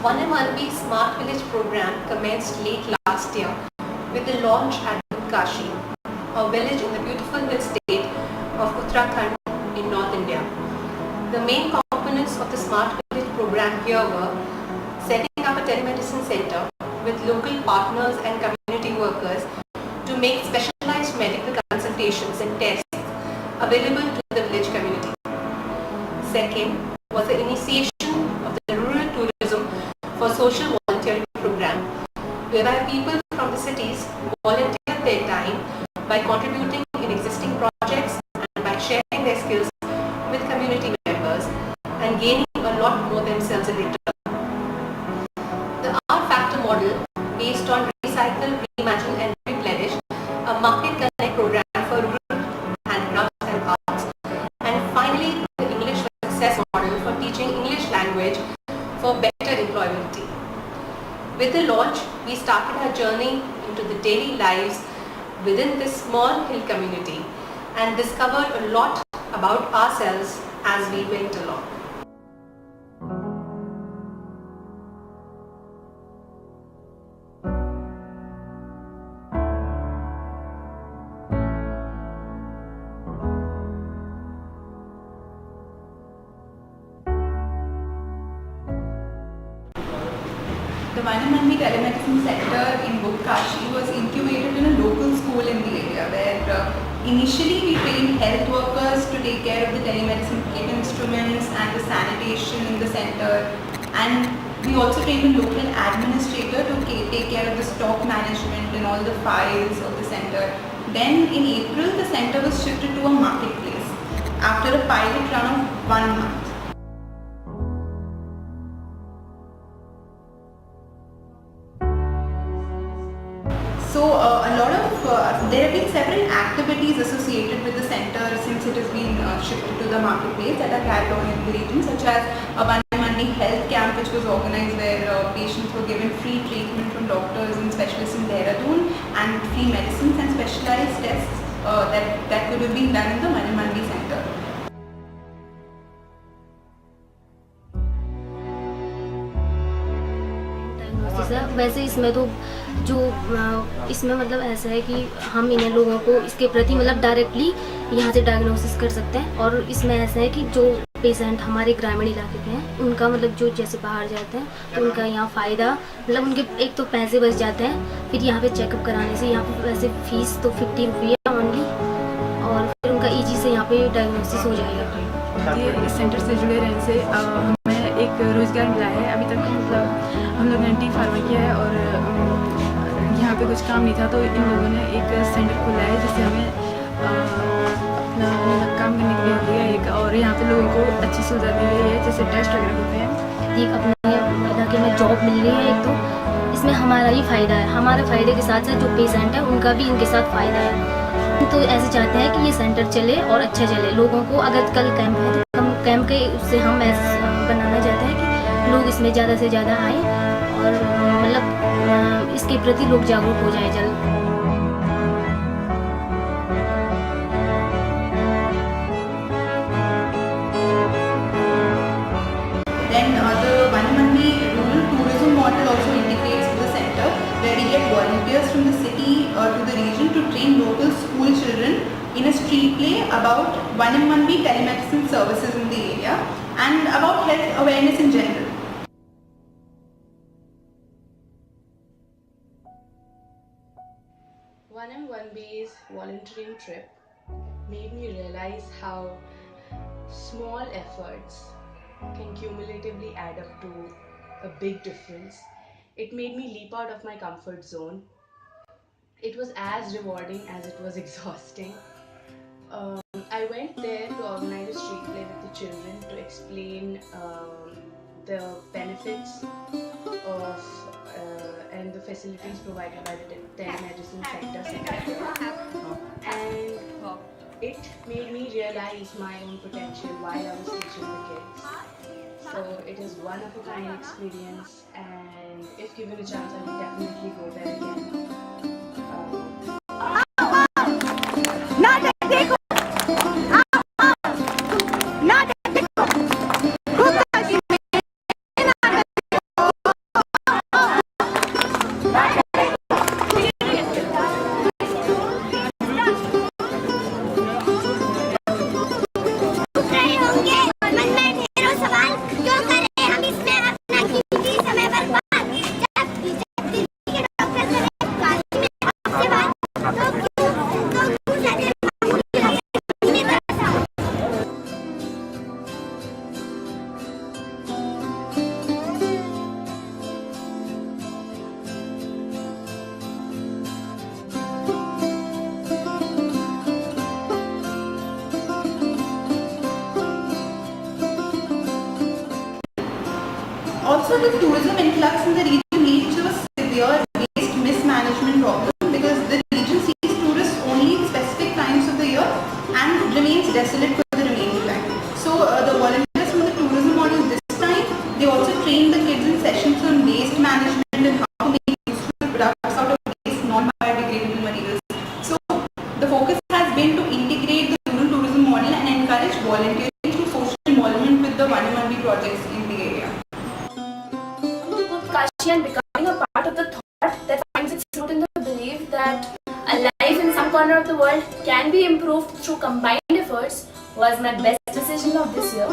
1MRB Smart Village program commenced late last year with the launch at Kashi, a village in the beautiful hill state of Uttarakhand in North India. The main components of the Smart Village program here were setting up a telemedicine center with local partners and community workers to make specialized medical consultations and tests available to the village community. Second was the initiation of the rural tourism for social volunteering program, whereby people from the cities volunteer their time by contributing in existing projects and by sharing their skills with community members and gaining a lot more themselves in return. The R Factor model, based on Recycle, Reimagine and Replenish, a market connect program for rural handicrafts and arts, and finally the English Success model for teaching English language for better employability. With the launch, we started our journey into the daily lives within this small hill community and discovered a lot about ourselves as we went along. The 1MRB Telemedicine Center in Kashi was incubated in a local school in the area where initially we trained health workers to take care of the telemedicine kit instruments and the sanitation in the center, and we also trained a local administrator to take care of the stock management and all the files of the center. Then in April the center was shifted to a marketplace after a pilot run of 1 month. So a lot of there have been several activities associated with the center since it has been shifted to the marketplace that are carried on in the region, such as a 1MRB health camp which was organized where patients were given free treatment from doctors and specialists in Dehradun, and free medicines and specialized tests that could have been done in the 1MRB center. वैसे इसमें तो जो इसमें मतलब ऐसा है कि हम इन लोगों को इसके प्रति मतलब डायरेक्टली यहाँ से डायग्नोसिस कर सकते हैं, और इसमें ऐसा है कि जो पेशेंट हमारे ग्रामीण इलाके के हैं उनका मतलब जो जैसे बाहर जाते हैं तो उनका यहाँ फ़ायदा मतलब उनके एक तो पैसे बच जाते हैं, फिर यहाँ पे चेकअप कराने से यहाँ पे वैसे फ़ीस तो 50 रुपया ओनली, और फिर उनका ईजी से यहाँ पे डायग्नोसिस हो जाएगा। ये इस सेंटर से जुड़े रहने से हमें एक रोज़गार मिला है। अभी तक मतलब हम लोगों ने टी फार्मा किया है और यहाँ पे कुछ काम नहीं था, तो इन लोगों ने एक सेंटर खोला है जिससे हमें अपना काम करने के लिए दिया एक, और यहाँ पे लोगों को अच्छी सुविधा दी गई है जैसे टेस्ट वगैरह होते हैं। एक अपने इलाके में जॉब मिल रही है, एक तो इसमें हमारा ही फ़ायदा है, हमारे फ़ायदे के साथ साथ जो पेशेंट है उनका भी इनके साथ फ़ायदा है। तो ऐसे चाहते हैं कि ये सेंटर चले और अच्छा चले, लोगों को अगर कल कैंप है तो हम कैंप के उससे हम ऐसे बनाना चाहते हैं कि लोग इसमें ज़्यादा से ज़्यादा आएँ और मतलब इसके प्रति लोग जागरूक हो जाए जल्द। Then the 1MRB rural tourism model also integrates with the center, where we get volunteers from the city to the region to train local school children in a street play about 1MRB telemedicine services in the area and about health awareness in general. One M1B's volunteering trip made me realize how small efforts can cumulatively add up to a big difference. It made me leap out of my comfort zone. It was as rewarding as it was exhausting. I went there to organize a street play with the children to explain the benefits of and the facilities provided by the telemedicine center, and it made me realize my own potential while I was teaching the kids. So it is one of a kind experience, and if given a chance, I will definitely go there again. Also, the tourism influx in the region leads to a severe waste mismanagement problem because the region sees tourists only in specific times of the year and remains desolate for the remaining time. So, the volunteers from the tourism model this time, they also train the kids in sessions on waste management and how to make useful products out of waste, non-biodegradable materials. So, the focus has been to integrate the rural tourism model and encourage volunteering through social involvement with the Vanamandi projects in the area. Kashi and becoming a part of the thought that finds its root in the belief that a life in some corner of the world can be improved through combined efforts was my best decision of this year.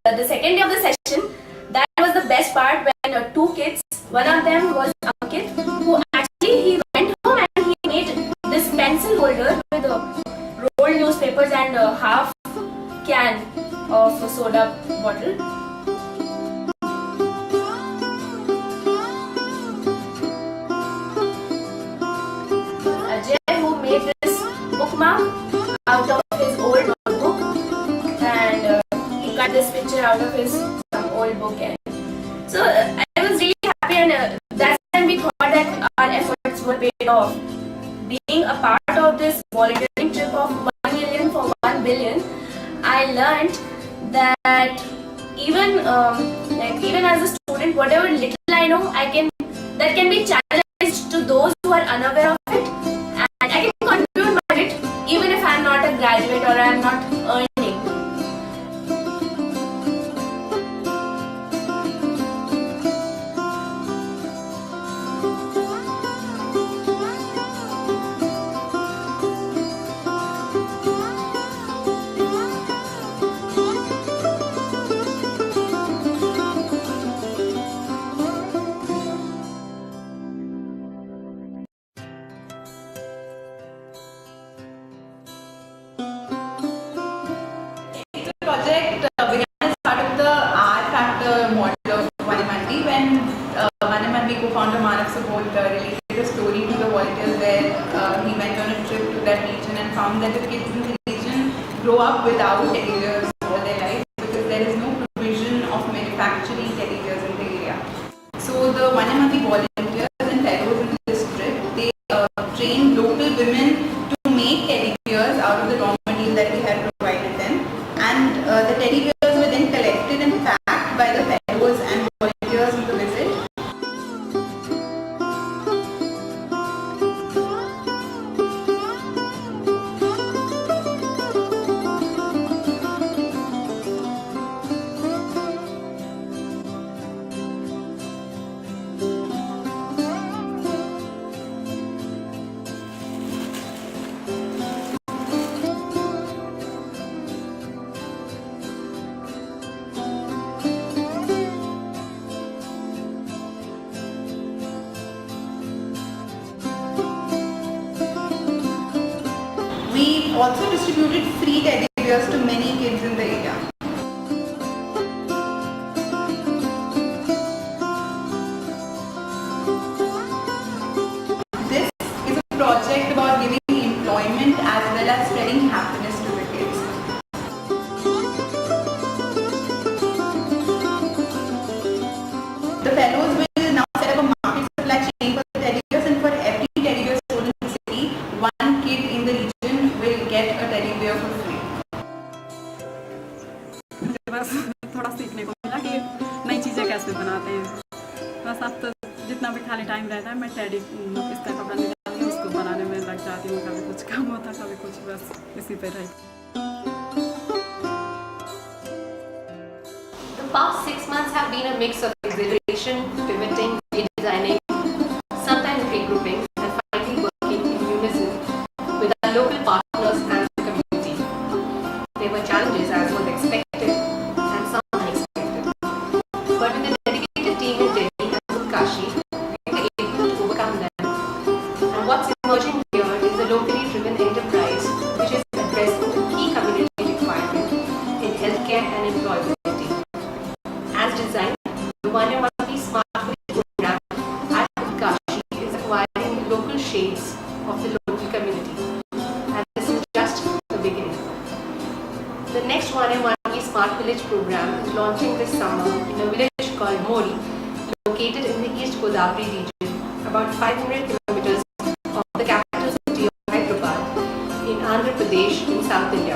The second day of the session, that was the best part when two kids, one of them was Ankit, who actually he went home and he made this pencil holder with rolled newspapers and a half can of a soda bottle. Ajay, who made this bookmark out of his old notebook, and he cut this picture out of his old book. And so I was really happy, and that's when we thought that our efforts were paid off. Being a part of this volunteering trip of 1 million for 1 billion, I learned that even even as a student, whatever little I know, that can be channelized to those who are unaware of it, and I can contribute my bit even if I am not a graduate or I am not earning. Project began as part of the R Factor model of Vanamandi when Vanamandi co-founder Manav Subodh related a story to the volunteers where he went on a trip to that region and found that the kids in the region grow up without teddy bears all their life because there is no provision of manufacturing teddy bears in the area. So the Vanamandi volunteers and fellows in this trip, they trained local women to make teddy bears out of the raw material that we had provided them. And the teddy bears were then collected and packed by the fellows and volunteers on the visit. We also distributed free teddy bears to many kids in the area. This is a project about giving employment as well as spreading happiness to the kids. The fellows will now set up a market supply chain for the teddy bears, and for every teddy bear sold in the city, one kid in the region will get a teddy bear for free. बस थोड़ा सीखने को मिला कि नई चीज़ें कैसे बनाते हैं. बस अब तो जितना भी खाली टाइम रहता है मैं टेडी इस तरह कपड़ा निकाल के उसको बनाने में लग जाती हूँ. कभी कुछ काम होता कभी कुछ, बस इसी पे रही. The past 6 months have been a mix of exhilaration, pivoting, redesigning, sometimes regrouping, and finally working in unison with our local partners and the community. There were challenges as was expected and some unexpected. But with a dedicated team in Delhi and Utkashi, we were able to overcome them. And what's emerging here is a locally driven enterprise which is addressing the key community requirement in healthcare and employability. As designed, the Vanamandi Smart Village program at Utkashi is acquiring local shades of the local community. And this is just the beginning. The next Vanamandi Smart Village program is launching this summer in a village called called Mori, located in the East Godavari region, about 500 kilometers of the capital city of Hyderabad, in Andhra Pradesh in South India.